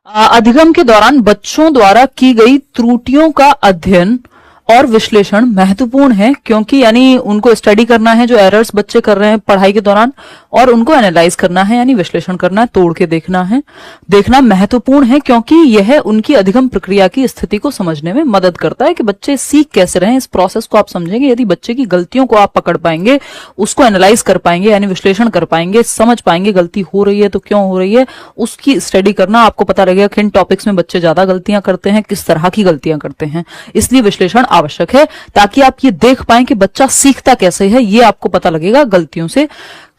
अधिगम के दौरान बच्चों द्वारा की गई त्रुटियों का अध्ययन और विश्लेषण महत्वपूर्ण है, क्योंकि यानी उनको स्टडी करना है जो एरर्स बच्चे कर रहे हैं पढ़ाई के दौरान, और उनको एनालाइज करना है यानी विश्लेषण करना है, तोड़ के देखना महत्वपूर्ण है, क्योंकि यह उनकी अधिगम प्रक्रिया की स्थिति को समझने में मदद करता है कि बच्चे सीख कैसे रहे हैं। इस प्रोसेस को आप समझेंगे यदि बच्चे की गलतियों को आप पकड़ पाएंगे, उसको एनालाइज कर पाएंगे यानी विश्लेषण कर पाएंगे, समझ पाएंगे गलती हो रही है तो क्यों हो रही है, उसकी स्टडी करना, आपको पता लगेगा किन टॉपिक्स में बच्चे ज्यादा गलतियां करते हैं, किस तरह की गलतियां करते हैं। इसलिए विश्लेषण आवश्यक है ताकि आप ये देख पाएं कि बच्चा सीखता कैसे है, ये आपको पता लगेगा गलतियों से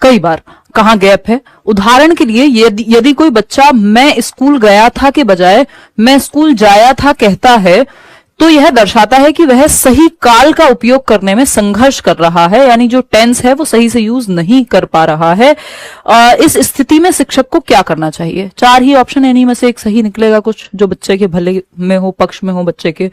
कई बार कहां गैप है। उदाहरण के लिए यदि कोई बच्चा मैं स्कूल गया था के बजाय मैं स्कूल जाया था कहता है, तो यह दर्शाता है कि वह सही काल का उपयोग करने में संघर्ष कर रहा है, यानी जो टेंस है वो सही से यूज नहीं कर पा रहा है। इस स्थिति में शिक्षक को क्या करना चाहिए? 4 ही ऑप्शन है, इन्हीं में से एक सही निकलेगा कुछ जो बच्चे के भले में हो, पक्ष में हो बच्चे के।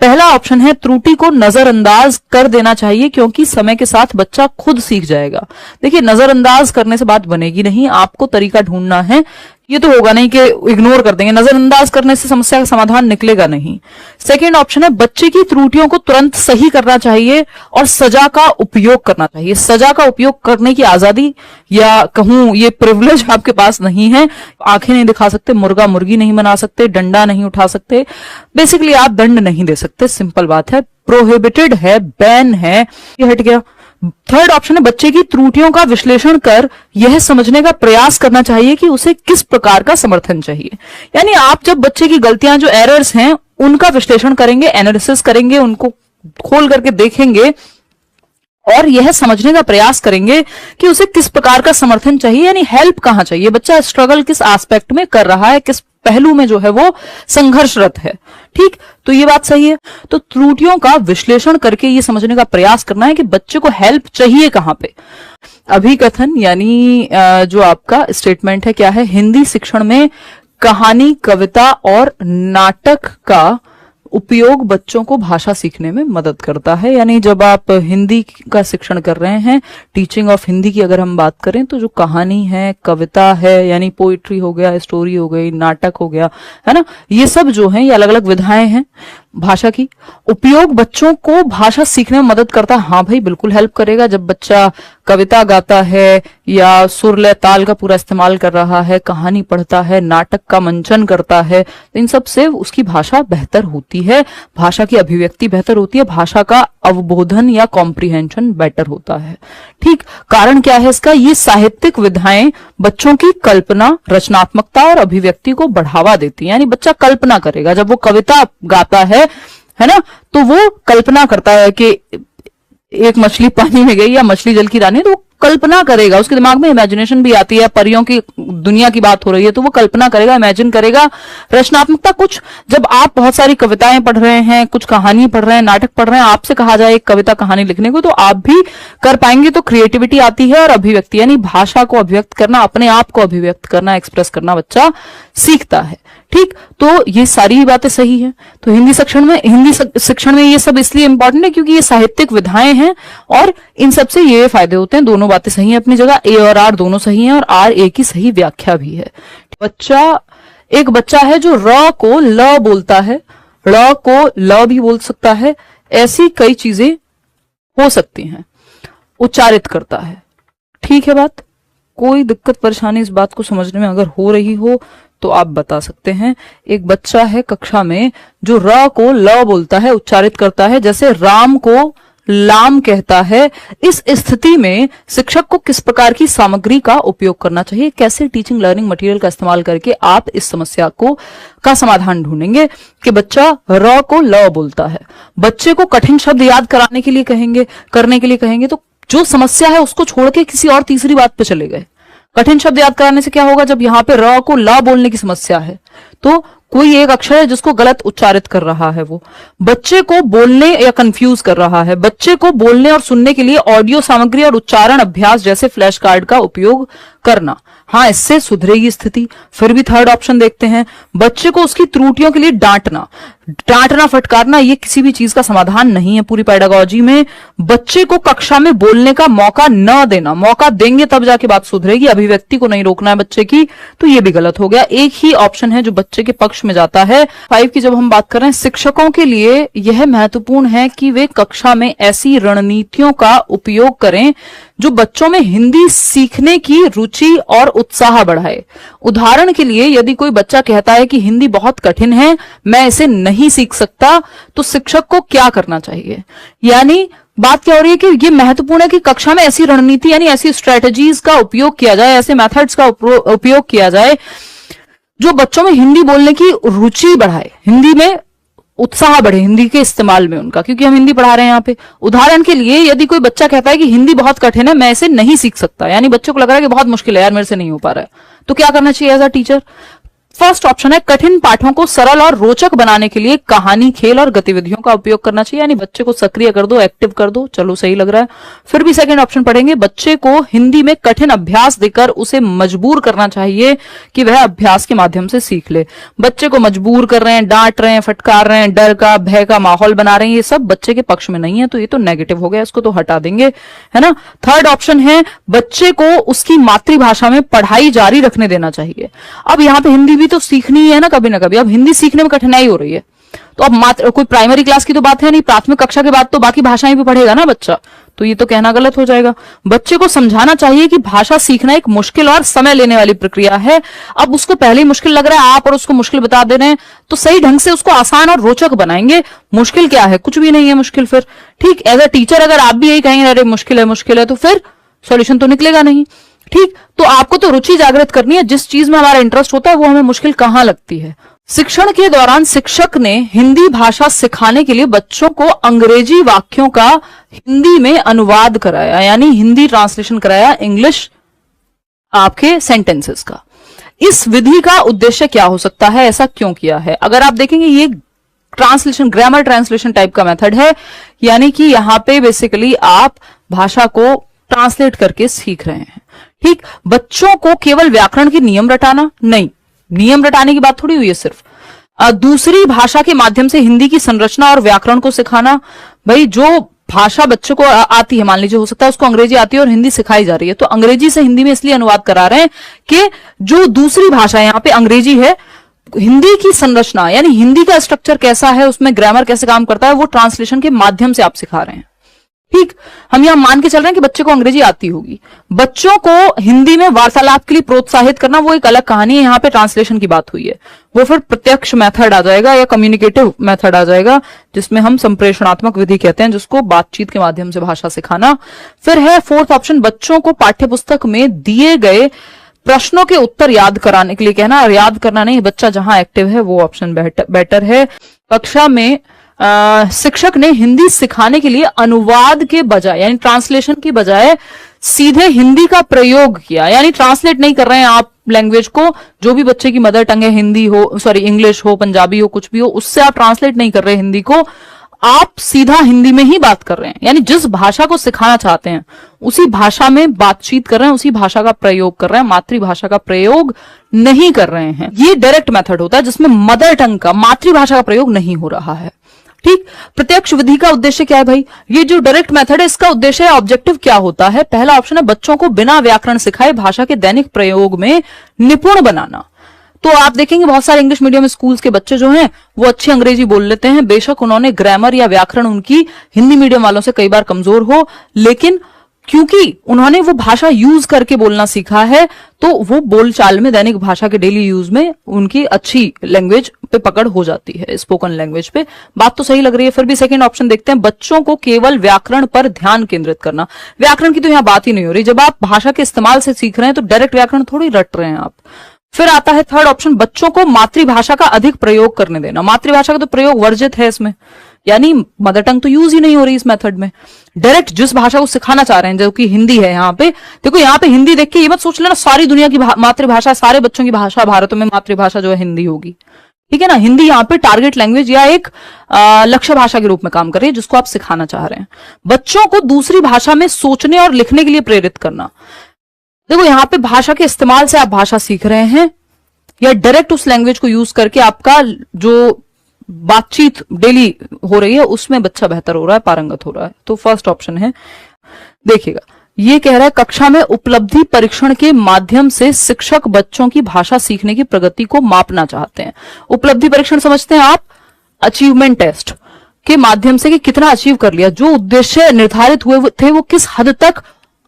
पहला ऑप्शन है त्रुटि को नजरअंदाज कर देना चाहिए, क्योंकि समय के साथ बच्चा खुद सीख जाएगा। देखिए, नजरअंदाज करने से बात बनेगी नहीं, आपको तरीका ढूंढना है। ये तो होगा नहीं कि इग्नोर कर देंगे, नजरअंदाज करने से समस्या का समाधान निकलेगा नहीं। सेकेंड ऑप्शन है बच्चे की त्रुटियों को तुरंत सही करना चाहिए और सजा का उपयोग करना चाहिए। सजा का उपयोग करने की आजादी या कहूं ये प्रिविलेज आपके पास नहीं है। आंखें नहीं दिखा सकते, मुर्गा मुर्गी नहीं बना सकते, डंडा नहीं उठा सकते, बेसिकली आप दंड नहीं दे सकते, सिंपल बात है, प्रोहिबिटेड है, बैन है, ये हट गया। थर्ड ऑप्शन है बच्चे की त्रुटियों का विश्लेषण कर यह समझने का प्रयास करना चाहिए कि उसे किस प्रकार का समर्थन चाहिए। यानी आप जब बच्चे की गलतियां जो एरर्स हैं उनका विश्लेषण करेंगे, एनालिसिस करेंगे, उनको खोल करके देखेंगे और यह समझने का प्रयास करेंगे कि उसे किस प्रकार का समर्थन चाहिए, यानी हेल्प कहां चाहिए, बच्चा स्ट्रगल किस एस्पेक्ट में कर रहा है, किस पहलू में जो है वो संघर्षरत है। ठीक, तो ये बात सही है। तो त्रुटियों का विश्लेषण करके ये समझने का प्रयास करना है कि बच्चे को हेल्प चाहिए कहां पे। अभिकथन यानी जो आपका स्टेटमेंट है क्या है, हिंदी शिक्षण में कहानी, कविता और नाटक का उपयोग बच्चों को भाषा सीखने में मदद करता है। यानी जब आप हिंदी का शिक्षण कर रहे हैं, टीचिंग ऑफ हिंदी की अगर हम बात करें, तो जो कहानी है, कविता है, यानी पोइट्री हो गया, स्टोरी हो गई, नाटक हो गया, है ना, ये सब जो है ये अलग अलग विधाएं हैं भाषा की। उपयोग बच्चों को भाषा सीखने में मदद करता है। हाँ भाई, बिल्कुल हेल्प करेगा। जब बच्चा कविता गाता है या सुर लय ताल का पूरा इस्तेमाल कर रहा है, कहानी पढ़ता है, नाटक का मंचन करता है, तो इन सब से उसकी भाषा बेहतर होती है, भाषा की अभिव्यक्ति बेहतर होती है, भाषा का अवबोधन या कॉम्प्रिहेंशन बेटर होता है। ठीक, कारण क्या है इसका? ये साहित्यिक विधाएं बच्चों की कल्पना, रचनात्मकता और अभिव्यक्ति को बढ़ावा देती है। यानी बच्चा कल्पना करेगा, जब वो कविता गाता है ना, तो वो कल्पना करता है कि एक मछली पानी में गई या मछली जल की रानी, तो वो कल्पना करेगा, उसके दिमाग में इमेजिनेशन भी आती है, परियों की दुनिया की बात हो रही है तो वो कल्पना करेगा, इमेजिन करेगा। रचनात्मकता, कुछ जब आप बहुत सारी कविताएं पढ़ रहे हैं, कुछ कहानी पढ़ रहे हैं, नाटक पढ़ रहे हैं, आपसे कहा जाए एक कविता कहानी लिखने को, तो आप भी कर पाएंगे, तो क्रिएटिविटी आती है और अभिव्यक्ति यानी भाषा को अभिव्यक्त करना, अपने आप को अभिव्यक्त करना, एक्सप्रेस करना बच्चा सीखता है। ठीक, तो ये सारी बातें सही है। तो हिंदी शिक्षण में ये सब इसलिए इंपॉर्टेंट है क्योंकि ये साहित्यिक विधाएं हैं और इन सब से ये फायदे होते हैं। दोनों बातें सही हैं अपनी जगह, ए और आर दोनों सही हैं और आर ए की सही व्याख्या भी है। एक बच्चा है जो र को ल बोलता है, ड़ को ल भी बोल सकता है, ऐसी कई चीजें हो सकती हैं, उच्चारित करता है। ठीक है बात, कोई दिक्कत परेशानी इस बात को समझने में अगर हो रही हो तो आप बता सकते हैं। एक बच्चा है कक्षा में जो र को ल बोलता है, उच्चारित करता है, जैसे राम को लाम कहता है। इस स्थिति में शिक्षक को किस प्रकार की सामग्री का उपयोग करना चाहिए, कैसे टीचिंग लर्निंग मटेरियल का इस्तेमाल करके आप इस समस्या का समाधान ढूंढेंगे कि बच्चा र को ल बोलता है। बच्चे को कठिन शब्द याद करने के लिए कहेंगे तो जो समस्या है उसको छोड़ के किसी और तीसरी बात पे चले गए। कठिन शब्द याद कराने से क्या होगा, जब यहाँ पे र को ला बोलने की समस्या है तो कोई एक अक्षर है जिसको गलत उच्चारित कर रहा है, वो बच्चे को बोलने या कंफ्यूज कर रहा है। बच्चे को बोलने और सुनने के लिए ऑडियो सामग्री और उच्चारण अभ्यास जैसे फ्लैश कार्ड का उपयोग करना। हाँ, इससे सुधरेगी स्थिति। फिर भी थर्ड ऑप्शन देखते हैं, बच्चे को उसकी त्रुटियों के लिए डांटना। डांटना फटकारना ये किसी भी चीज का समाधान नहीं है पूरी पेडागोजी में। बच्चे को कक्षा में बोलने का मौका न देना, मौका देंगे तब जाके बात सुधरेगी, अभिव्यक्ति को नहीं रोकना है बच्चे की, तो ये भी गलत हो गया। एक ही ऑप्शन है जो बच्चे के पक्ष में जाता है। 5 की जब हम बात कर रहे हैं, शिक्षकों के लिए यह महत्वपूर्ण है कि वे कक्षा में ऐसी रणनीतियों का उपयोग करें जो बच्चों में हिंदी सीखने की रुचि और उत्साह बढ़ाए। उदाहरण के लिए, यदि कोई बच्चा कहता है कि हिंदी बहुत कठिन है, मैं इसे नहीं सीख सकता, तो शिक्षक को क्या करना चाहिए? यानी बात क्या हो रही है कि ये महत्वपूर्ण है कि कक्षा में ऐसी रणनीति यानी ऐसी स्ट्रेटजीज का उपयोग किया जाए, ऐसे मेथड्स का उपयोग किया जाए जो बच्चों में हिंदी बोलने की रुचि बढ़ाए, हिंदी में उत्साह बढ़े, हिंदी के इस्तेमाल में उनका, क्योंकि हम हिंदी पढ़ा रहे हैं यहाँ पे। उदाहरण के लिए, यदि कोई बच्चा कहता है कि हिंदी बहुत कठिन है, मैं इसे नहीं सीख सकता, यानी बच्चे को लग रहा है कि बहुत मुश्किल है यार, मेरे से नहीं हो पा रहा है, तो क्या करना चाहिए as a teacher? First option है, कठिन पाठों को सरल और रोचक बनाने के लिए कहानी, खेल और गतिविधियों का उपयोग करना चाहिए, यानी बच्चे को सक्रिय कर दो, एक्टिव कर दो। चलो, सही लग रहा है। फिर भी सेकंड ऑप्शन पढ़ेंगे, बच्चे को हिंदी में कठिन अभ्यास देकर उसे मजबूर करना चाहिए कि वह अभ्यास के माध्यम से सीख ले। बच्चे को मजबूर कर रहे हैं, डांट रहे हैं, फटकार रहे हैं, डर का, भय का माहौल बना रहे हैं, ये सब बच्चे के पक्ष में नहीं है, तो ये तो नेगेटिव हो गया, इसको तो हटा देंगे, है ना। थर्ड ऑप्शन है, बच्चे को उसकी मातृभाषा में पढ़ाई जारी रखने देना चाहिए। अब यहाँ पे हिंदी भी तो सीखनी है ना कभी ना कभी, अब हिंदी सीखने में कठिनाई हो रही है, तो अब मात्र कोई प्राइमरी क्लास की तो बात है नहीं, प्राथमिक कक्षा के बाद तो बाकी भाषाएं भी पढ़ेगा ना बच्चा, तो ये तो कहना गलत हो जाएगा। बच्चे को समझाना चाहिए कि भाषा सीखना एक मुश्किल और समय लेने वाली प्रक्रिया है। अब उसको पहले ही मुश्किल लग रहा है, आप और उसको मुश्किल बता दे रहे हैं, तो सही ढंग से उसको आसान और रोचक बनाएंगे। मुश्किल क्या है? कुछ भी नहीं है मुश्किल। फिर ठीक, एज अ टीचर अगर आप भी यही कहेंगे अरे मुश्किल है, तो फिर सॉल्यूशन तो निकलेगा नहीं। ठीक, तो आपको तो रुचि जागृत करनी है, जिस चीज में हमारा इंटरेस्ट होता है वो हमें मुश्किल कहां लगती है। शिक्षण के दौरान शिक्षक ने हिंदी भाषा सिखाने के लिए बच्चों को अंग्रेजी वाक्यों का हिंदी में अनुवाद कराया, यानी हिंदी ट्रांसलेशन कराया इंग्लिश आपके सेंटेंसेस का। इस विधि का उद्देश्य क्या हो सकता है? ऐसा क्यों किया है? अगर आप देखेंगे, ये ट्रांसलेशन, ग्रामर ट्रांसलेशन टाइप का मेथड है, यानी कि यहां पे बेसिकली आप भाषा को ट्रांसलेट करके सीख रहे हैं। ठीक, बच्चों को केवल व्याकरण के नियम रटाना नहीं, नियम रटाने की बात थोड़ी हुई है सिर्फ, दूसरी भाषा के माध्यम से हिंदी की संरचना और व्याकरण को सिखाना। भाई, जो भाषा बच्चों को आती है, मान लीजिए हो सकता है उसको अंग्रेजी आती है और हिंदी सिखाई जा रही है, तो अंग्रेजी से हिंदी में इसलिए अनुवाद करा रहे हैं कि जो दूसरी भाषा यहां पे अंग्रेजी है, हिंदी की संरचना यानी हिंदी का स्ट्रक्चर कैसा है, उसमें ग्रामर कैसे काम करता है, वो ट्रांसलेशन के माध्यम से आप सिखा रहे हैं। ठीक, हम यहां मान के चल रहे हैं कि बच्चे को अंग्रेजी आती होगी। बच्चों को हिंदी में वार्तालाप के लिए प्रोत्साहित करना वो एक अलग कहानी है, यहां पे ट्रांसलेशन की बात हुई है, वो फिर प्रत्यक्ष मेथड आ जाएगा या कम्युनिकेटिव मेथड आ जाएगा, जिसमें हम संप्रेषणात्मक विधि कहते हैं, जिसको बातचीत के माध्यम से भाषा सिखाना। फिर है फोर्थ ऑप्शन, बच्चों को पाठ्यपुस्तक में दिए गए प्रश्नों के उत्तर याद कराने के लिए कहना। याद करना नहीं, बच्चा जहां एक्टिव है वो ऑप्शन बेटर है। कक्षा में शिक्षक ने हिंदी सिखाने के लिए अनुवाद के बजाय यानी ट्रांसलेशन की बजाय सीधे हिंदी का प्रयोग किया, यानी ट्रांसलेट नहीं कर रहे हैं आप लैंग्वेज को, जो भी बच्चे की मदर टंग है, हिंदी हो, सॉरी इंग्लिश हो, पंजाबी हो, कुछ भी हो, उससे आप ट्रांसलेट नहीं कर रहे हिंदी को, आप सीधा हिंदी में ही बात कर रहे हैं, यानी जिस भाषा को सिखाना चाहते हैं उसी भाषा में बातचीत कर रहे हैं, उसी भाषा का प्रयोग कर रहे हैं, मातृभाषा का प्रयोग नहीं कर रहे हैं। ये डायरेक्ट मेथड होता है जिसमें मदर टंग का, मातृभाषा का प्रयोग नहीं हो रहा है। ठीक, प्रत्यक्ष विधि का उद्देश्य क्या है भाई? ये जो डायरेक्ट मेथड है इसका उद्देश्य है, ऑब्जेक्टिव क्या होता है? पहला ऑप्शन है, बच्चों को बिना व्याकरण सिखाए भाषा के दैनिक प्रयोग में निपुण बनाना। तो आप देखेंगे बहुत सारे इंग्लिश मीडियम स्कूल्स के बच्चे जो हैं वो अच्छी अंग्रेजी बोल लेते हैं, बेशक उन्होंने ग्रामर या व्याकरण उनकी हिंदी मीडियम वालों से कई बार कमजोर हो, लेकिन क्योंकि उन्होंने वो भाषा यूज करके बोलना सीखा है, तो वो बोलचाल में, दैनिक भाषा के डेली यूज में उनकी अच्छी लैंग्वेज पे पकड़ हो जाती है, स्पोकन लैंग्वेज पे। बात तो सही लग रही है। फिर भी सेकंड ऑप्शन देखते हैं, बच्चों को केवल व्याकरण पर ध्यान केंद्रित करना। व्याकरण की तो यहां बात ही नहीं हो रही, जब आप भाषा के इस्तेमाल से सीख रहे हैं तो डायरेक्ट व्याकरण थोड़ी रट रहे हैं आप। फिर आता है थर्ड ऑप्शन, बच्चों को मातृभाषा का अधिक प्रयोग करने देना। मातृभाषा का तो प्रयोग वर्जित है इसमें, यानी मदर टंग तो यूज ही नहीं हो रही इस मेथड में। डायरेक्ट जिस भाषा को सिखाना चाह रहे हैं, जो कि हिंदी है, यहाँ पे देखो, यहाँ पे हिंदी देख के ये मत सोच लेना सारी दुनिया की मातृभाषा, सारे बच्चों की भाषा, भारत में मातृभाषा जो है हिंदी होगी। ठीक है ना, हिंदी यहाँ पे टारगेट लैंग्वेज या एक लक्ष्य भाषा के रूप में काम कर रही है, जिसको आप सिखाना चाह रहे हैं। बच्चों को दूसरी भाषा में सोचने और लिखने के लिए प्रेरित करना। देखो यहाँ पे भाषा के इस्तेमाल से आप भाषा सीख रहे हैं या डायरेक्ट उस लैंग्वेज को यूज करके आपका जो बातचीत डेली हो रही है उसमें बच्चा बेहतर हो रहा है, पारंगत हो रहा है। तो फर्स्ट ऑप्शन है। देखिएगा, ये कह रहा है कक्षा में उपलब्धि परीक्षण के माध्यम से शिक्षक बच्चों की भाषा सीखने की प्रगति को मापना चाहते हैं। उपलब्धि परीक्षण समझते हैं आप, अचीवमेंट टेस्ट के माध्यम से कि कितना अचीव कर लिया, जो उद्देश्य निर्धारित हुए थे वो किस हद तक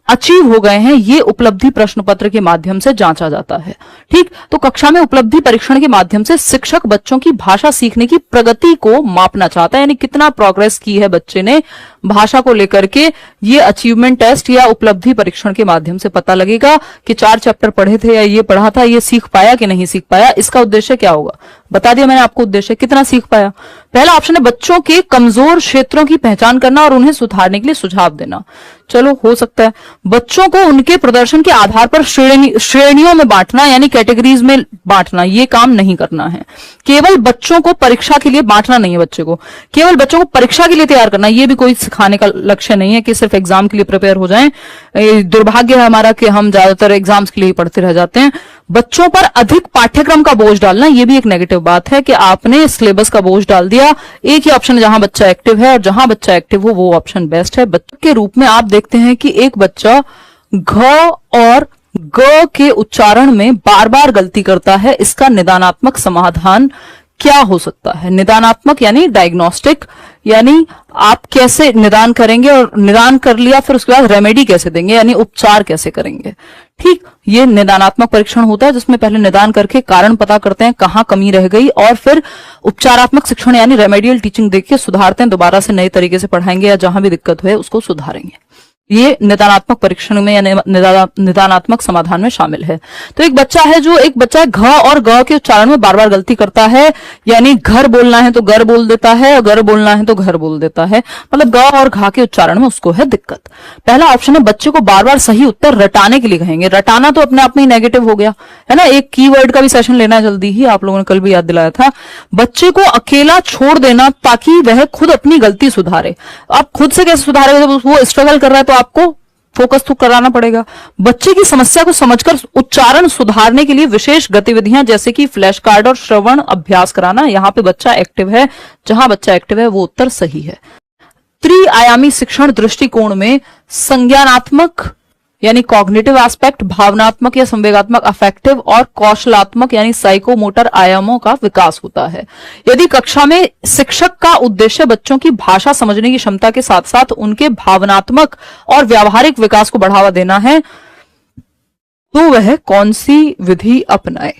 अचीव हो गए हैं, ये उपलब्धि प्रश्न पत्र के माध्यम से जांचा जाता है। ठीक, तो कक्षा में उपलब्धि परीक्षण के माध्यम से शिक्षक बच्चों की भाषा सीखने की प्रगति को मापना चाहता है, यानी कितना प्रोग्रेस की है बच्चे ने भाषा को लेकर के। ये अचीवमेंट टेस्ट या उपलब्धि परीक्षण के माध्यम से पता लगेगा कि 4 चैप्टर पढ़े थे या ये पढ़ा था, ये सीख पाया कि नहीं सीख पाया। इसका उद्देश्य क्या होगा, बता दिया मैंने आपको उद्देश्य, कितना सीख पाया। पहला ऑप्शन है बच्चों के कमजोर क्षेत्रों की पहचान करना और उन्हें सुधारने के लिए सुझाव देना। चलो, हो सकता है बच्चों को उनके प्रदर्शन के आधार पर श्रेणियों में बांटना, यानी कैटेगरीज में बांटना, ये काम नहीं करना है। केवल बच्चों को परीक्षा के लिए बांटना नहीं है, बच्चे को केवल बच्चों को परीक्षा के लिए तैयार करना, ये भी कोई सिखाने का लक्ष्य नहीं है कि सिर्फ एग्जाम के लिए प्रिपेयर हो जाएं। दुर्भाग्य है हमारा कि हम ज्यादातर एग्जाम्स के लिए पढ़ते रह जाते हैं। बच्चों पर अधिक पाठ्यक्रम का बोझ डालना, ये भी एक नेगेटिव बात है कि आपने सिलेबस का बोझ डाल दिया। एक ही ऑप्शन जहां बच्चा एक्टिव है और जहां बच्चा एक्टिव हो वो ऑप्शन बेस्ट है। बच्चे के रूप में आप देखते हैं कि एक बच्चा घ और ग के उच्चारण में बार बार गलती करता है। इसका निदानात्मक समाधान क्या हो सकता है? निदानात्मक यानी डायग्नोस्टिक, यानी आप कैसे निदान करेंगे और निदान कर लिया फिर उसके बाद रेमेडी कैसे देंगे, यानी उपचार कैसे करेंगे। ठीक, ये निदानात्मक परीक्षण होता है जिसमें पहले निदान करके कारण पता करते हैं कहां कमी रह गई और फिर उपचारात्मक शिक्षण यानी रेमेडियल टीचिंग देके सुधारते हैं, दोबारा से नए तरीके से पढ़ाएंगे या जहां भी दिक्कत हुए उसको सुधारेंगे। ये निदानात्मक परीक्षण में या निदानात्मक समाधान में शामिल है। तो एक बच्चा है घ और ग के उच्चारण में बार बार गलती करता है, यानी घर बोलना है तो गर बोल देता है और गर बोलना है तो घर बोल देता है, मतलब ग और घ के उच्चारण में उसको है दिक्कत। पहला ऑप्शन है बच्चे को बार बार सही उत्तर रटाने के लिए कहेंगे। रटाना तो अपने आप में ही नेगेटिव हो गया है ना। एक कीवर्ड का भी सेशन लेना है जल्दी ही, आप लोगों ने कल भी याद दिलाया था। बच्चे को अकेला छोड़ देना ताकि वह खुद अपनी गलती सुधारे। आप खुद से कैसे सुधारेगा जब वो स्ट्रगल कर रहा है, तो आपको फोकस तो कराना पड़ेगा। बच्चे की समस्या को समझकर उच्चारण सुधारने के लिए विशेष गतिविधियां जैसे कि फ्लैश कार्ड और श्रवण अभ्यास कराना। यहां पे बच्चा एक्टिव है, जहां बच्चा एक्टिव है वो उत्तर सही है। त्रिआयामी शिक्षण दृष्टिकोण में संज्ञानात्मक यानी कॉग्निटिव एस्पेक्ट, भावनात्मक या संवेगात्मक अफेक्टिव और कौशलात्मक यानी साइकोमोटर आयामों का विकास होता है। यदि कक्षा में शिक्षक का उद्देश्य बच्चों की भाषा समझने की क्षमता के साथ साथ उनके भावनात्मक और व्यावहारिक विकास को बढ़ावा देना है तो वह कौन सी विधि अपनाए?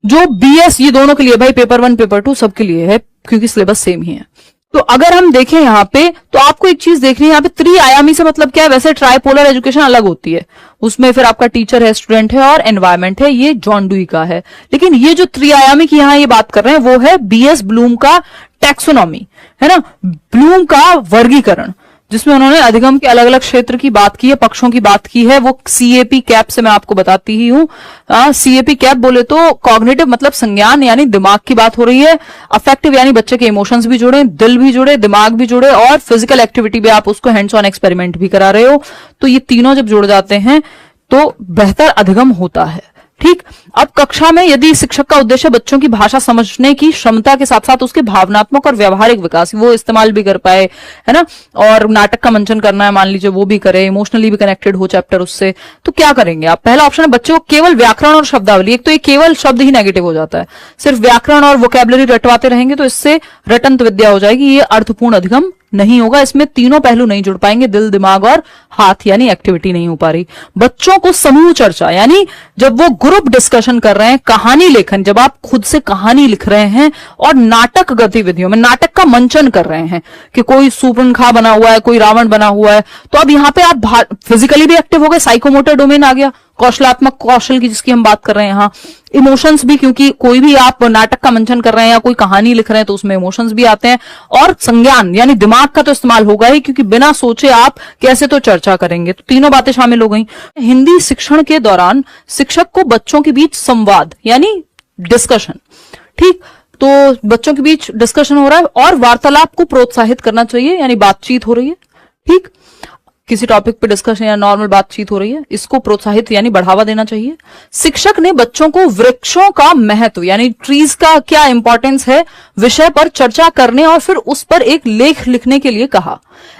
जो बीएस, ये दोनों के लिए भाई, पेपर 1 पेपर 2 सबके लिए है क्योंकि सिलेबस सेम ही है। तो अगर हम देखें यहाँ पे तो आपको एक चीज देखनी है, यहाँ पे त्रिआयामी से मतलब क्या है? वैसे ट्राइपोलर एजुकेशन अलग होती है, उसमें फिर आपका टीचर है, स्टूडेंट है और एनवायरमेंट है, ये जॉन डुई का है। लेकिन ये जो त्रिआयामी की यहाँ ये बात कर रहे हैं वो है बीएस ब्लूम का टैक्सोनॉमी, है ना, ब्लूम का वर्गीकरण, जिसमें उन्होंने अधिगम के अलग अलग क्षेत्र की बात की है, पक्षों की बात की है। वो सीएपी कैप से मैं आपको बताती ही हूं। सीएपी कैप बोले तो कॉग्निटिव मतलब संज्ञान यानी दिमाग की बात हो रही है, अफेक्टिव यानी बच्चे के इमोशंस भी जुड़े, दिल भी जुड़े, दिमाग भी जुड़े और फिजिकल एक्टिविटी भी, आप उसको हैंड्स ऑन एक्सपेरिमेंट भी करा रहे हो। तो ये तीनों जब जुड़ जाते हैं तो बेहतर अधिगम होता है। ठीक, अब कक्षा में यदि शिक्षक का उद्देश्य बच्चों की भाषा समझने की क्षमता के साथ साथ उसके भावनात्मक और व्यावहारिक विकास, वो इस्तेमाल भी कर पाए, है ना, और नाटक का मंचन करना है मान लीजिए, वो भी करे, इमोशनली भी कनेक्टेड हो चैप्टर उससे, तो क्या करेंगे आप? पहला ऑप्शन है बच्चों को केवल व्याकरण और शब्दावली, एक तो ये केवल शब्द ही नेगेटिव हो जाता है, सिर्फ व्याकरण और वोकैबुलरी रटवाते रहेंगे तो इससे रटंत विद्या हो जाएगी, ये अर्थपूर्ण अधिगम नहीं होगा। इसमें तीनों पहलू नहीं जुड़ पाएंगे, दिल, दिमाग और हाथ, यानी एक्टिविटी नहीं हो पा रही। बच्चों को समूह चर्चा यानी जब वो ग्रुप डिस्कशन कर रहे हैं, कहानी लेखन, जब आप खुद से कहानी लिख रहे हैं और नाटक गतिविधियों में नाटक का मंचन कर रहे हैं कि कोई सूर्पनखा बना हुआ है, कोई रावण बना हुआ है, तो अब यहां पे आप फिजिकली भी एक्टिव हो गए, साइकोमोटर डोमेन आ गया, कौशलात्मक कौशल की जिसकी हम बात कर रहे हैं यहाँ, इमोशंस भी, क्योंकि कोई भी आप नाटक का मंचन कर रहे हैं या कोई कहानी लिख रहे हैं तो उसमें इमोशंस भी आते हैं, और संज्ञान यानी दिमाग का तो इस्तेमाल होगा ही, क्योंकि बिना सोचे आप कैसे तो चर्चा करेंगे, तो तीनों बातें शामिल हो गई। हिंदी शिक्षण के दौरान शिक्षक को बच्चों के बीच संवाद यानी डिस्कशन, ठीक, तो बच्चों के बीच डिस्कशन हो रहा है और वार्तालाप को प्रोत्साहित करना चाहिए, यानी बातचीत हो रही है। ठीक, किसी टॉपिक पे डिस्कशन या नॉर्मल बातचीत हो रही है, इसको प्रोत्साहित यानी बढ़ावा देना चाहिए। शिक्षक ने बच्चों को वृक्षों का महत्व यानी ट्रीज का क्या इंपॉर्टेंस है विषय पर चर्चा करने और फिर उस पर एक लेख लिखने के लिए कहा।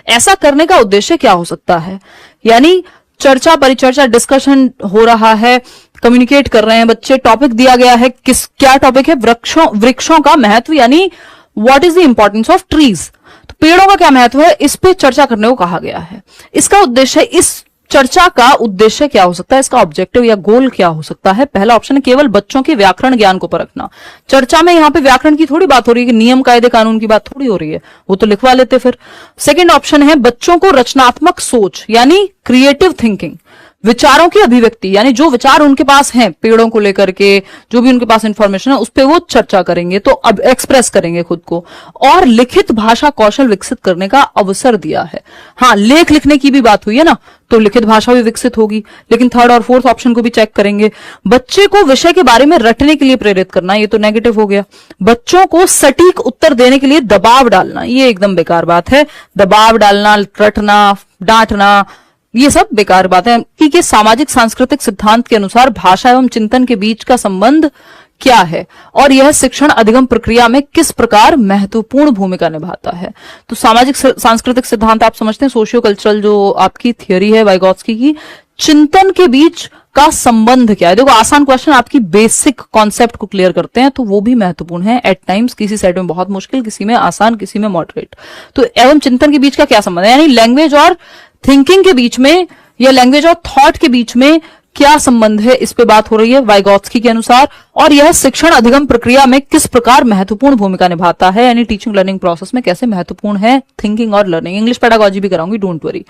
ऐसा करने का उद्देश्य क्या हो सकता है? यानी चर्चा परिचर्चा डिस्कशन हो रहा है, कम्युनिकेट कर रहे हैं बच्चे, टॉपिक दिया गया है, क्या टॉपिक है? वृक्षों का महत्व यानी what is the importance of trees, तो पेड़ों का क्या महत्व है, इस पे चर्चा करने को कहा गया है। इसका उद्देश्य, इस चर्चा का उद्देश्य क्या हो सकता है, इसका ऑब्जेक्टिव या गोल क्या हो सकता है? पहला ऑप्शन है केवल बच्चों के व्याकरण ज्ञान को परखना। चर्चा में यहां पे व्याकरण की थोड़ी बात हो रही है कि नियम कायदे कानून की बात थोड़ी हो रही है, वो तो लिखवा लेते फिर। सेकंड ऑप्शन है बच्चों को रचनात्मक सोच यानी क्रिएटिव थिंकिंग, विचारों की अभिव्यक्ति यानी जो विचार उनके पास हैं पेड़ों को लेकर के, जो भी उनके पास इंफॉर्मेशन है उस पर वो चर्चा करेंगे, तो अब एक्सप्रेस करेंगे खुद को। और लिखित भाषा कौशल विकसित करने का अवसर दिया है। हाँ, लेख लिखने की भी बात हुई है ना, तो लिखित भाषा भी विकसित होगी। लेकिन थर्ड और फोर्थ ऑप्शन को भी चेक करेंगे। बच्चे को विषय के बारे में रटने के लिए प्रेरित करना, ये तो नेगेटिव हो गया। बच्चों को सटीक उत्तर देने के लिए दबाव डालना, ये एकदम बेकार बात है। दबाव डालना, रटना, डांटना, ये सब बेकार बात है। कि सामाजिक सांस्कृतिक सिद्धांत के अनुसार भाषा एवं चिंतन के बीच का संबंध क्या है और यह शिक्षण अधिगम प्रक्रिया में किस प्रकार महत्वपूर्ण भूमिका निभाता है। तो सामाजिक सांस्कृतिक सिद्धांत आप समझते हैं, सोशियो कल्चरल जो आपकी थियोरी है वाइगोत्स्की की, चिंतन के बीच का संबंध क्या है? देखो आसान क्वेश्चन आपकी बेसिक कॉन्सेप्ट को क्लियर करते हैं, तो वो भी महत्वपूर्ण है एट टाइम्स, किसी सेट में बहुत मुश्किल, किसी में आसान, किसी में मॉडरेट। तो एवं चिंतन के बीच का क्या संबंध है, यानी लैंग्वेज और थिंकिंग के बीच में या लैंग्वेज और थॉट के बीच में क्या संबंध है, इस पे बात हो रही है वाइगोत्स्की के अनुसार। और यह शिक्षण अधिगम प्रक्रिया में किस प्रकार महत्वपूर्ण भूमिका निभाता है, यानी टीचिंग लर्निंग प्रोसेस में कैसे महत्वपूर्ण है थिंकिंग और लर्निंग। इंग्लिश पेडागोजी भी कराऊंगी, डोंट वरी।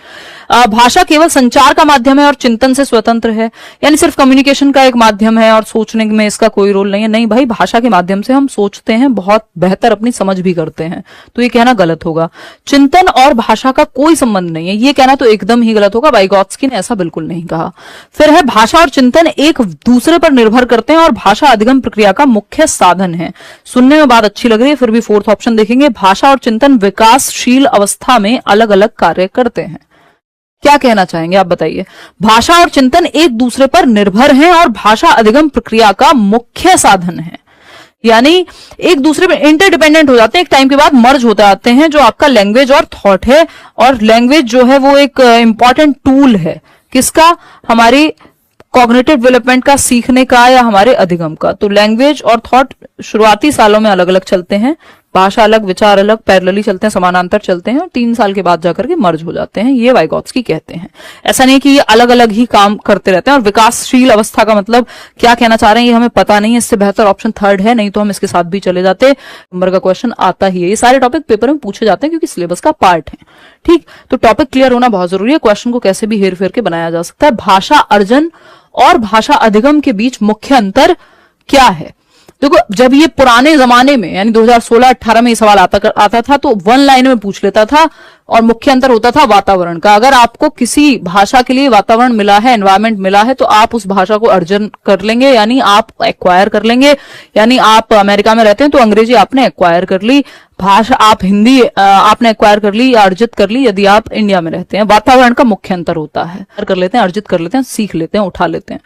भाषा केवल संचार का माध्यम है और चिंतन से स्वतंत्र है, यानी सिर्फ कम्युनिकेशन का एक माध्यम है और सोचने में इसका कोई रोल नहीं है। नहीं भाई, भाषा के माध्यम से हम सोचते हैं, बहुत बेहतर अपनी समझ भी करते हैं, तो ये कहना गलत होगा। चिंतन और भाषा का कोई संबंध नहीं है, ये कहना तो एकदम ही गलत होगा। वाइगोत्स्की ने ऐसा बिल्कुल नहीं कहा। फिर है भाषा और चिंतन एक दूसरे पर निर्भर करते हैं और भाषा अधिगम प्रक्रिया का मुख्य साधन है। सुनने में बात अच्छी लग रही है, फिर भी फोर्थ ऑप्शन देखेंगे। भाषा और चिंतन विकासशील अवस्था में अलग अलग कार्य करते हैं। क्या कहना चाहेंगे आप बताइए? भाषा और चिंतन एक दूसरे पर निर्भर हैं और भाषा अधिगम प्रक्रिया का मुख्य साधन है, यानी एक दूसरे पर इंटरडिपेंडेंट हो जाते हैं, एक टाइम के बाद मर्ज होते आते हैं। जो आपका लैंग्वेज और थॉट है, और लैंग्वेज जो है वो एक इंपॉर्टेंट टूल है किसका, हमारी कॉग्निटिव डेवलपमेंट का, सीखने का या हमारे अधिगम का। तो लैंग्वेज और थॉट शुरुआती सालों में अलग अलग चलते हैं, भाषा अलग, विचार अलग, पैरेलली चलते हैं, समानांतर चलते हैं, और 3 साल के बाद जाकर के मर्ज हो जाते हैं, ये वाइगोत्स्की कहते हैं। ऐसा नहीं कि ये अलग अलग ही काम करते रहते हैं। और विकासशील अवस्था का मतलब क्या कहना चाह रहे हैं ये हमें पता नहीं है, इससे बेहतर ऑप्शन थर्ड है, नहीं तो हम इसके साथ भी चले जाते। नंबर का क्वेश्चन आता ही है, ये सारे टॉपिक पेपर में पूछे जाते हैं क्योंकि सिलेबस का पार्ट है। ठीक, तो टॉपिक क्लियर होना बहुत जरूरी है। क्वेश्चन को कैसे भी हेर फेर के बनाया जा सकता है। भाषा अर्जन और भाषा अधिगम के बीच मुख्य अंतर क्या है? देखो, जब ये पुराने जमाने में यानी 2016-18 में ये सवाल आता था तो 1 लाइन में पूछ लेता था, और मुख्य अंतर होता था वातावरण का। अगर आपको किसी भाषा के लिए वातावरण मिला है, एनवायरमेंट मिला है, तो आप उस भाषा को अर्जन कर लेंगे, यानी आप एक्वायर कर लेंगे। यानी आप अमेरिका में रहते हैं तो अंग्रेजी आपने एक्वायर कर ली, भाषा आप हिंदी आपने एक्वायर कर ली या अर्जित कर ली यदि आप इंडिया में रहते हैं। वातावरण का मुख्य अंतर होता है, कर लेते हैं, अर्जित कर लेते हैं, सीख लेते हैं, उठा लेते हैं।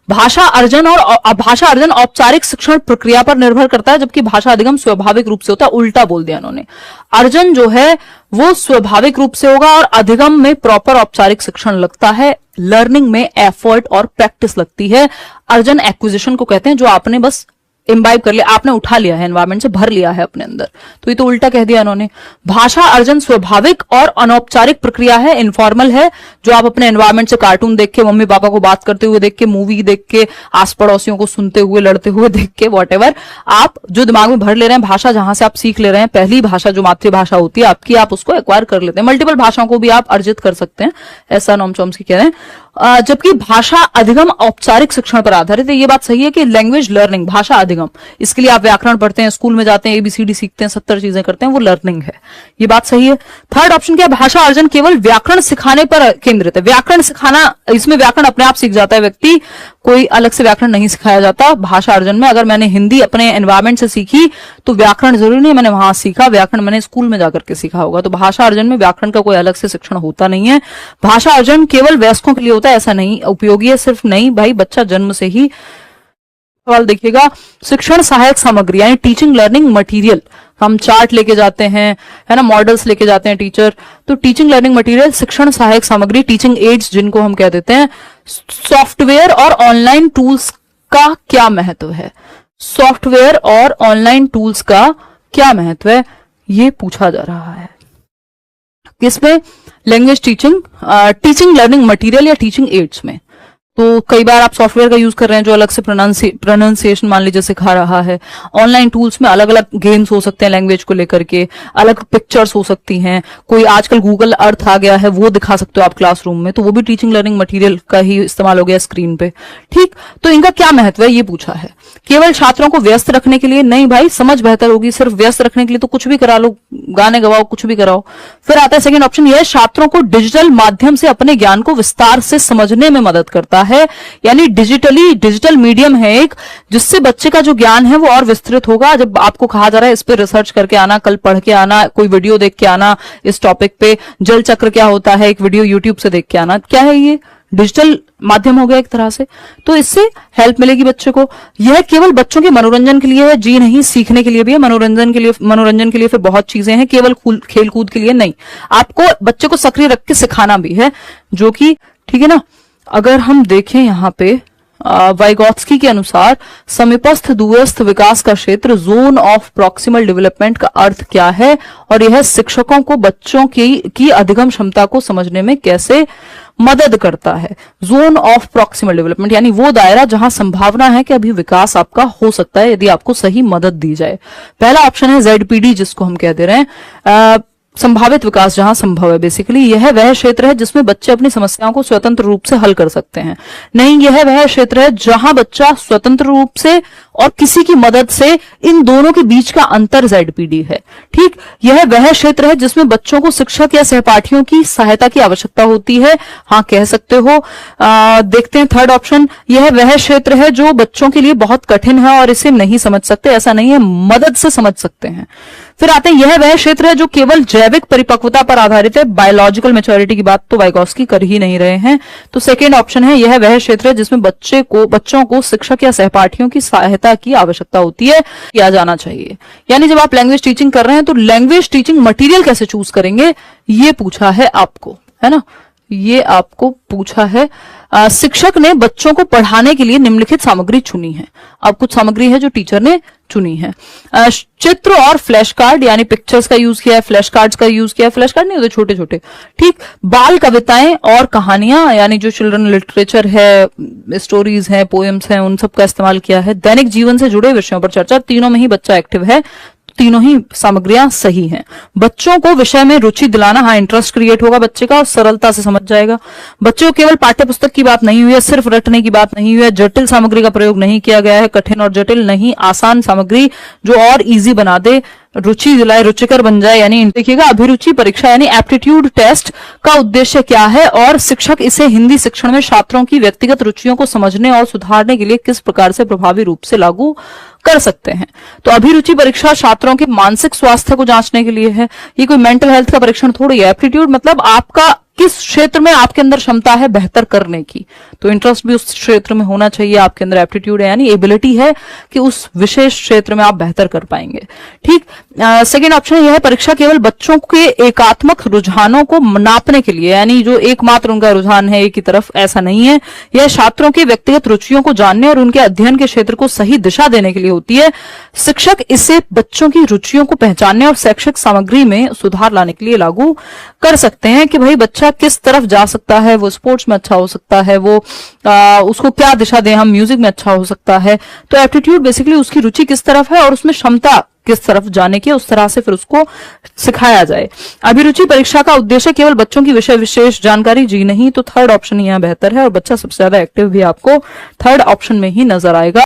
भाषा अर्जन औपचारिक शिक्षण प्रक्रिया पर निर्भर करता है, जबकि भाषा अधिगम स्वाभाविक रूप से होता है। उल्टा बोल दिया इन्होंने। अर्जन जो है वो स्वाभाविक रूप से होगा और अधिगम में प्रॉपर औपचारिक शिक्षण लगता है, लर्निंग में एफर्ट और प्रैक्टिस लगती है। अर्जन एक्विजिशन को कहते हैं, जो आपने बस इम्बाइब कर लिया, आपने उठा लिया है, एनवायरमेंट से भर लिया है अपने अंदर। तो ये तो उल्टा कह दिया इन्होंने। भाषा अर्जन स्वाभाविक और अनौपचारिक प्रक्रिया है, इनफॉर्मल है, जो आप अपने एनवायरमेंट से कार्टून देख के, मम्मी पापा को बात करते हुए देख के, मूवी देख के, आस पड़ोसियों को सुनते हुए, लड़ते हुए देख के, वॉटेवर आप जो दिमाग में भर ले रहे हैं, भाषा जहां से आप सीख ले रहे हैं, पहली भाषा जो मातृभाषा होती है आपकी, आप उसको एक्वायर कर लेते हैं। मल्टीपल भाषाओं को भी आप अर्जित कर सकते हैं, ऐसा नोम चॉम्स्की कह रहे हैं। जबकि भाषा अधिगम औपचारिक शिक्षण पर आधारित है। ये बात सही है कि लैंग्वेज लर्निंग, भाषा अधिगम अधिगम। इसके लिए आप व्याकरण पढ़ते हैं, स्कूल में जाते हैं, ABCD सीखते हैं, 70 चीजें करते हैं, वो लर्निंग है। ये बात सही है। थर्ड ऑप्शन क्या है, भाषा अर्जन केवल व्याकरण सिखाने पर केंद्रित है। व्याकरण सिखाना, इसमें व्याकरण अपने आप सीख जाता है व्यक्ति, कोई अलग से व्याकरण नहीं सिखाया जाता। भाषा अर्जन में अगर मैंने हिंदी अपने एनवायरमेंट से सीखी तो व्याकरण जरूरी नहीं मैंने वहां सीखा, व्याकरण मैंने स्कूल में जाकर के सीखा होगा। तो भाषा अर्जन में व्याकरण का कोई अलग से शिक्षण होता नहीं है। भाषा अर्जन केवल वयस्कों के लिए होता है, ऐसा नहीं। उपयोगी है सिर्फ नहीं भाई, बच्चा जन्म से ही। सवाल देखिएगा, शिक्षण सहायक सामग्री यानी टीचिंग लर्निंग मटेरियल, हम चार्ट लेके जाते हैं, है ना, मॉडल्स लेके जाते हैं टीचर, तो टीचिंग लर्निंग मटेरियल, शिक्षण सहायक सामग्री, टीचिंग एड्स जिनको हम कह देते हैं, सॉफ्टवेयर और ऑनलाइन टूल्स का क्या महत्व है। सॉफ्टवेयर और ऑनलाइन टूल्स का क्या महत्व है, ये पूछा जा रहा है। किसमें, language teaching, teaching learning material या टीचिंग एड्स में। तो कई बार आप सॉफ्टवेयर का यूज कर रहे हैं जो अलग से प्रोनाउंसिएशन मान लीजिए सिखा रहा है। ऑनलाइन टूल्स में अलग अलग गेम्स हो सकते हैं लैंग्वेज को लेकर के, अलग पिक्चर्स हो सकती हैं, कोई आजकल गूगल अर्थ आ गया है वो दिखा सकते हो आप क्लासरूम में, तो वो भी टीचिंग लर्निंग मटेरियल का ही इस्तेमाल हो गया स्क्रीन पे। ठीक, तो इनका क्या महत्व है ये पूछा है। केवल छात्रों को व्यस्त रखने के लिए नहीं भाई, समझ बेहतर होगी। सिर्फ व्यस्त रखने के लिए तो कुछ भी करा लो, गाने गवाओ, कुछ भी कराओ। फिर आता है सेकंड ऑप्शन, यह छात्रों को डिजिटल माध्यम से अपने ज्ञान को विस्तार से समझने में मदद करता है, यानी डिजिटल मीडियम है एक, जिससे बच्चे का जो ज्ञान है वो और विस्तृत होगा। जब आपको कहा जा रहा है इस पे रिसर्च करके आना, कल पढ़ के आना, कोई वीडियो देख के आना इस टॉपिक पे, जल चक्र क्या होता है एक वीडियो यूट्यूब से देख के आना, क्या है ये डिजिटल माध्यम हो गया एक तरह से, तो इससे हेल्प मिलेगी बच्चे को। यह केवल बच्चों के मनोरंजन के लिए है जी नहीं, सीखने के लिए भी है, मनोरंजन के लिए फिर बहुत चीजें हैं, केवल खेल कूद के लिए नहीं। आपको बच्चे को सक्रिय रख के सिखाना भी है, जो कि ठीक है ना। अगर हम देखें यहाँ पे वाइगॉत्स्की के अनुसार समीपस्थ दूरस्थ विकास का क्षेत्र, जोन ऑफ प्रॉक्सिमल डेवलपमेंट का अर्थ क्या है, और यह शिक्षकों को बच्चों की अधिगम क्षमता को समझने में कैसे मदद करता है। जोन ऑफ प्रॉक्सिमल डेवलपमेंट यानी वो दायरा जहां संभावना है कि अभी विकास आपका हो सकता है यदि आपको सही मदद दी जाए। पहला ऑप्शन है ZPD जिसको हम कह दे रहे हैं, संभावित विकास जहां संभव है। बेसिकली यह वह क्षेत्र है जिसमें बच्चे अपनी समस्याओं को स्वतंत्र रूप से हल कर सकते हैं। नहीं, यह वह क्षेत्र है जहां बच्चा स्वतंत्र रूप से और किसी की मदद से, इन दोनों के बीच का अंतर ZPD है। ठीक, यह वह क्षेत्र है जिसमें बच्चों को शिक्षक या सहपाठियों की सहायता की आवश्यकता होती है। हाँ, कह सकते हो। देखते हैं थर्ड ऑप्शन, यह वह क्षेत्र है जो बच्चों के लिए बहुत कठिन है और इसे नहीं समझ सकते, ऐसा नहीं है, मदद से समझ सकते हैं। फिर आते हैं, यह वह क्षेत्र है जो केवल जैविक परिपक्वता पर आधारित है। बायोलॉजिकल मैच्योरिटी की बात तो वाइगॉत्स्की कर ही नहीं रहे हैं। तो सेकेंड ऑप्शन है, यह वह क्षेत्र है जिसमें बच्चों को शिक्षक या सहपाठियों की सहायता की आवश्यकता होती है, किया जाना चाहिए। यानी जब आप लैंग्वेज टीचिंग कर रहे हैं तो लैंग्वेज टीचिंग मटेरियल कैसे चूज करेंगे ये पूछा है आपको, है ना, ये आपको पूछा है। शिक्षक ने बच्चों को पढ़ाने के लिए निम्नलिखित सामग्री चुनी है। अब कुछ सामग्री है जो टीचर ने चुनी है। चित्र और फ्लैश कार्ड यानी पिक्चर्स का यूज किया है, फ्लैश कार्ड्स का यूज किया है। फ्लैश कार्ड नहीं होते, छोटे छोटे। ठीक, बाल कविताएं और कहानियां यानी जो चिल्ड्रन लिटरेचर है, स्टोरीज हैं, पोएम्स हैं, उन सब का इस्तेमाल किया है। दैनिक जीवन से जुड़े विषयों पर चर्चा, तीनों में ही बच्चा एक्टिव है, तीनों ही सामग्रियां सही हैं। बच्चों को विषय में रुचि दिलाना, हाँ, इंटरेस्ट क्रिएट होगा बच्चे का और सरलता से समझ जाएगा। बच्चों को केवल पाठ्य पुस्तक की बात नहीं हुई है, सिर्फ रटने की बात नहीं हुई है, जटिल सामग्री का प्रयोग नहीं किया गया है, कठिन और जटिल नहीं, आसान सामग्री जो और इजी बना दे, रुचि दिलाए, रुचिकर बन जाए। यानी देखिएगा, अभिरुचि परीक्षा यानी एप्टीट्यूड टेस्ट का उद्देश्य क्या है और शिक्षक इसे हिंदी शिक्षण में छात्रों की व्यक्तिगत रुचियों को समझने और सुधारने के लिए किस प्रकार से प्रभावी रूप से लागू कर सकते हैं। तो अभिरुचि परीक्षा छात्रों के मानसिक स्वास्थ्य को जांचने के लिए है। ये कोई मेंटल हेल्थ का परीक्षण थोड़ी है। एप्टीट्यूड मतलब आपका किस क्षेत्र में आपके अंदर क्षमता है बेहतर करने की, तो इंटरेस्ट भी उस क्षेत्र में होना चाहिए आपके अंदर। एप्टीट्यूड है यानी एबिलिटी है कि उस विशेष क्षेत्र में आप बेहतर कर पाएंगे। ठीक, सेकेंड ऑप्शन है, यह परीक्षा केवल बच्चों के एकात्मक रुझानों को नापने के लिए, यानी जो एकमात्र उनका रुझान है एक ही तरफ, ऐसा नहीं है। यह छात्रों के व्यक्तिगत रुचियों को जानने और उनके अध्ययन के क्षेत्र को सही दिशा देने के लिए होती है। शिक्षक इसे बच्चों की रुचियों को पहचानने और शैक्षिक सामग्री में सुधार लाने के लिए लागू कर सकते हैं कि भाई बच्चा किस तरफ जा सकता है, वो स्पोर्ट्स में अच्छा हो सकता है, वो उसको क्या दिशा दें हम, म्यूजिक में अच्छा हो सकता है। तो एप्टीट्यूड बेसिकली उसकी रुचि किस तरफ है और उसमें क्षमता किस तरफ जाने की, उस तरह से फिर उसको सिखाया जाए। अभिरुचि परीक्षा का उद्देश्य केवल बच्चों की विषय विशेष जानकारी जी नहीं, तो थर्ड ऑप्शन यहाँ बेहतर है और बच्चा सबसे ज्यादा एक्टिव भी आपको थर्ड ऑप्शन में ही नजर आएगा।